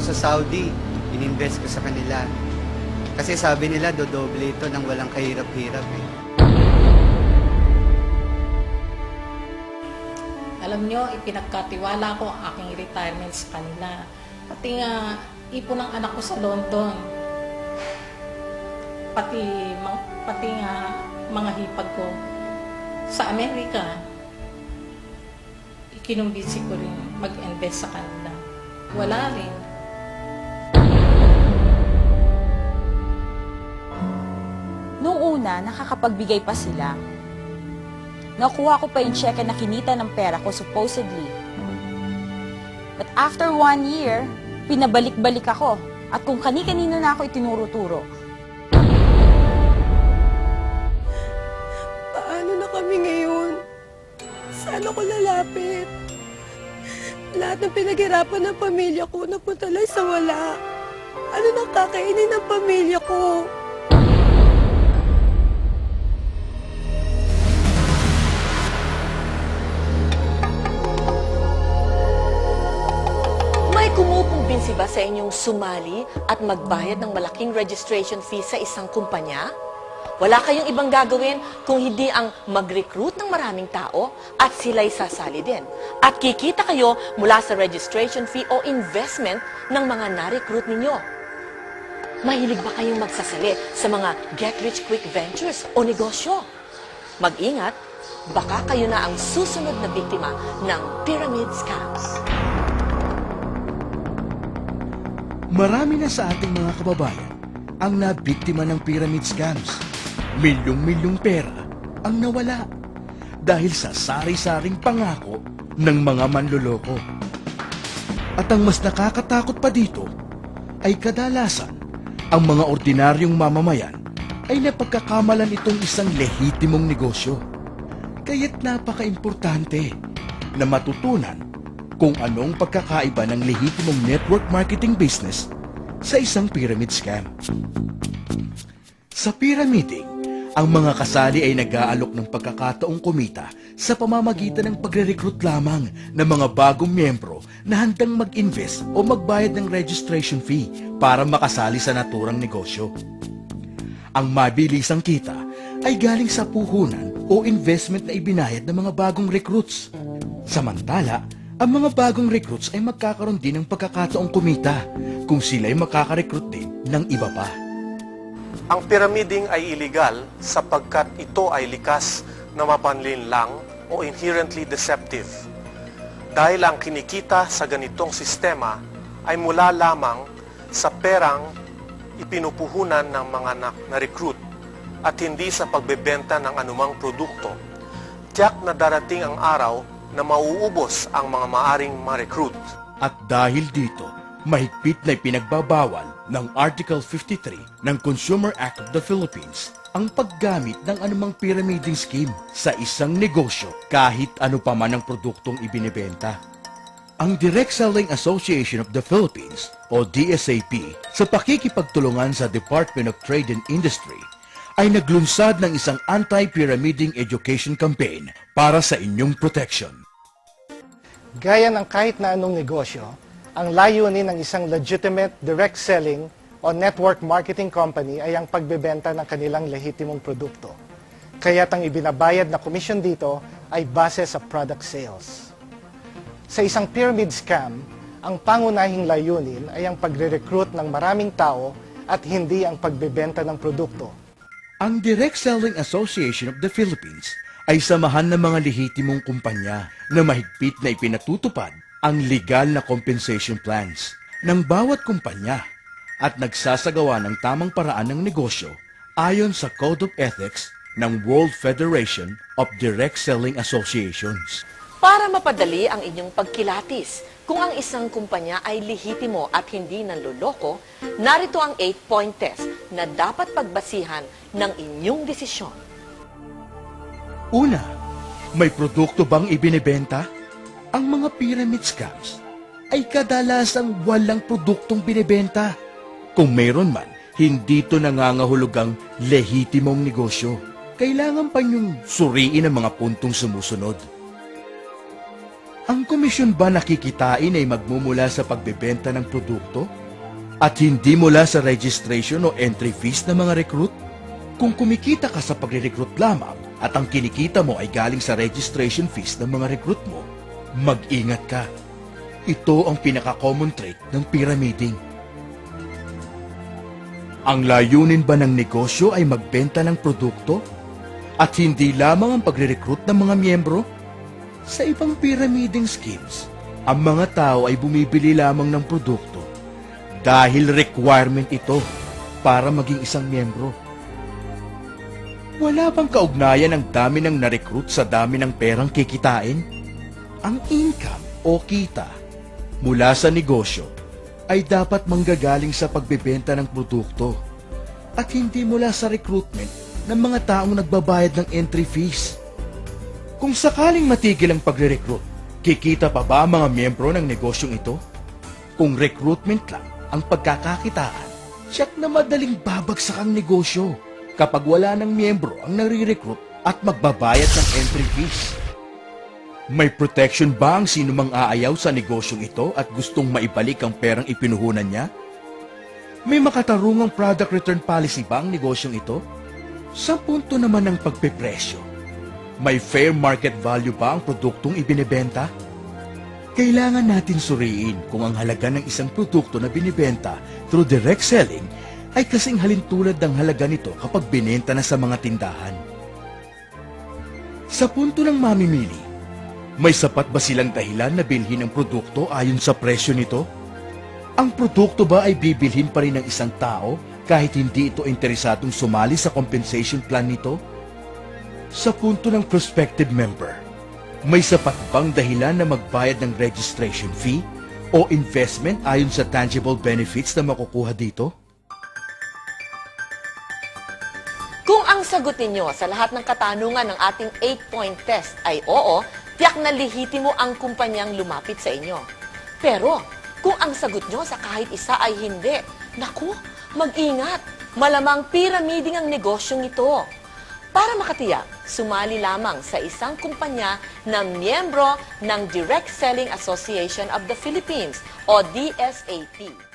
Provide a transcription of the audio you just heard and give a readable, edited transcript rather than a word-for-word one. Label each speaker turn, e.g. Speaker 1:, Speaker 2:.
Speaker 1: sa Saudi, ininvest ko sa kanila. Kasi sabi nila, dodoble ito ng walang kahirap-hirap eh.
Speaker 2: Alam nyo, ipinagkatiwala ko ang aking retirement sa kanila. Pati nga, ipon ng anak ko sa London. Pati nga, mga hipag ko sa Amerika. Ikinumbisi ko rin mag-invest sa kanila. Wala rin.
Speaker 3: Noong una, nakakapagbigay pa sila. Nakuha ko pa yung cheque na kinita ng pera ko supposedly. But after 1 year, pinabalik-balik ako. At kung kani-kanino na ako itinuro-turo.
Speaker 4: Paano na kami ngayon? Saan ako lalapit? Lahat ng pinaghirapan ng pamilya ko napunta lang sa wala. Ano nang kakainin ng pamilya ko?
Speaker 5: May kumukumbinsi ba sa inyong sumali at magbayad ng malaking registration fee sa isang kumpanya? Wala kayong ibang gagawin kung hindi ang mag-recruit ng maraming tao at sila'y sasali din. At kikita kayo mula sa registration fee o investment ng mga na-recruit ninyo. Mahilig ba kayong magsasali sa mga get-rich-quick ventures o negosyo? Mag-ingat, baka kayo na ang susunod na biktima ng pyramid scams.
Speaker 6: Marami na sa ating mga kababayan ang nabiktima ng pyramid scams. Milyong-milyong pera ang nawala dahil sa sari-saring pangako ng mga manloloko. At ang mas nakakatakot pa dito ay kadalasan ang mga ordinaryong mamamayan ay napagkakamalan itong isang lehitimong negosyo. Kaya't napaka-importante na matutunan kung anong pagkakaiba ng lehitimong network marketing business sa isang pyramid scam. Sa pyramiding, ang mga kasali ay nag-aalok ng pagkakataong kumita sa pamamagitan ng pagre-recruit lamang ng mga bagong miyembro na handang mag-invest o magbayad ng registration fee para makasali sa naturang negosyo. Ang mabilisang kita ay galing sa puhunan o investment na ibinayad ng mga bagong recruits. Samantala, ang mga bagong recruits ay magkakaroon din ng pagkakataong kumita kung sila'y makaka-recruit din ng iba pa.
Speaker 7: Ang pyramiding ay illegal sapagkat ito ay likas na mapanlinlang o inherently deceptive. Dahil ang kinikita sa ganitong sistema ay mula lamang sa perang ipinupuhunan ng mga na-recruit at hindi sa pagbebenta ng anumang produkto. Tiyak na darating ang araw na mauubos ang mga maaring ma-recruit.
Speaker 6: At dahil dito, mahigpit na ipinagbabawal ng Article 53 ng Consumer Act of the Philippines ang paggamit ng anumang pyramiding scheme sa isang negosyo kahit ano pa man ang produktong ibinebenta. Ang Direct Selling Association of the Philippines o DSAP sa pakikipagtulungan sa Department of Trade and Industry ay naglunsad ng isang anti-pyramiding education campaign para sa inyong protection.
Speaker 8: Gaya ng kahit na anong negosyo, ang layunin ng isang legitimate direct selling o network marketing company ay ang pagbebenta ng kanilang lehitimong produkto. Kaya't ang ibinabayad na komisyon dito ay base sa product sales. Sa isang pyramid scam, ang pangunahing layunin ay ang pagre-recruit ng maraming tao at hindi ang pagbebenta ng produkto.
Speaker 6: Ang Direct Selling Association of the Philippines ay samahan ng mga lehitimong kumpanya na mahigpit na ipinatutupad ang legal na compensation plans ng bawat kumpanya at nagsasagawa ng tamang paraan ng negosyo ayon sa Code of Ethics ng World Federation of Direct Selling Associations.
Speaker 5: Para mapadali ang inyong pagkilatis, kung ang isang kumpanya ay lehitimo at hindi nanloloko, narito ang 8-point test na dapat pagbasihan ng inyong desisyon.
Speaker 6: Una, may produkto bang ibinebenta? Ang mga pyramid scams ay kadalasang walang produktong binebenta. Kung mayroon man, hindi ito nangangahulugang lehitimong negosyo. Kailangan pa niyong suriin ang mga puntong sumusunod. Ang komisyon ba nakikitain ay magmumula sa pagbebenta ng produkto At hindi mula sa registration o entry fees ng mga recruit? Kung kumikita ka sa pagre-recruit lamang at ang kinikita mo ay galing sa registration fees ng mga recruit mo, mag-ingat ka. Ito ang pinaka-common trait ng pyramiding. Ang layunin ba ng negosyo ay magbenta ng produkto? At hindi lamang ang pagre-recruit ng mga miyembro? Sa ibang pyramiding schemes, ang mga tao ay bumibili lamang ng produkto dahil requirement ito para maging isang miyembro. Wala bang kaugnayan ang dami ng na-recruit sa dami ng perang kikitain? Ang income o kita mula sa negosyo ay dapat manggagaling sa pagbebenta ng produkto at hindi mula sa recruitment ng mga taong nagbabayad ng entry fees. Kung sakaling matigil ang pagre-recruit, kikita pa ba ang mga miyembro ng negosyong ito? Kung recruitment lang ang pagkakakitaan, siyak na madaling babagsak ang negosyo kapag wala ng miyembro ang nare-recruit at magbabayad ng entry fees. May protection ba ang sino mang aayaw sa negosyong ito at gustong maibalik ang perang ipinuhunan niya? May makatarungang product return policy ba ang negosyong ito? Sa punto naman ng pagpepresyo, may fair market value ba ang produktong ibinebenta? Kailangan natin suriin kung ang halaga ng isang produkto na binibenta through direct selling ay kasing halintulad ng halaga nito kapag binenta na sa mga tindahan. Sa punto ng mamimili, may sapat ba silang dahilan na bilhin ang produkto ayon sa presyo nito? Ang produkto ba ay bibilhin pa rin ng isang tao kahit hindi ito interesadong sumali sa compensation plan nito? Sa punto ng prospective member, may sapat bang dahilan na magbayad ng registration fee o investment ayon sa tangible benefits na makukuha dito?
Speaker 5: Kung ang sagot ninyo sa lahat ng katanungan ng ating 8-point test ay oo, tiyak na lihitimo ang kumpanyang lumapit sa inyo. Pero, kung ang sagot nyo sa kahit isa ay hindi, naku, mag-ingat. Malamang pyramiding ang negosyong ito. Para makatiyak, sumali lamang sa isang kumpanya na miyembro ng Direct Selling Association of the Philippines o DSAP.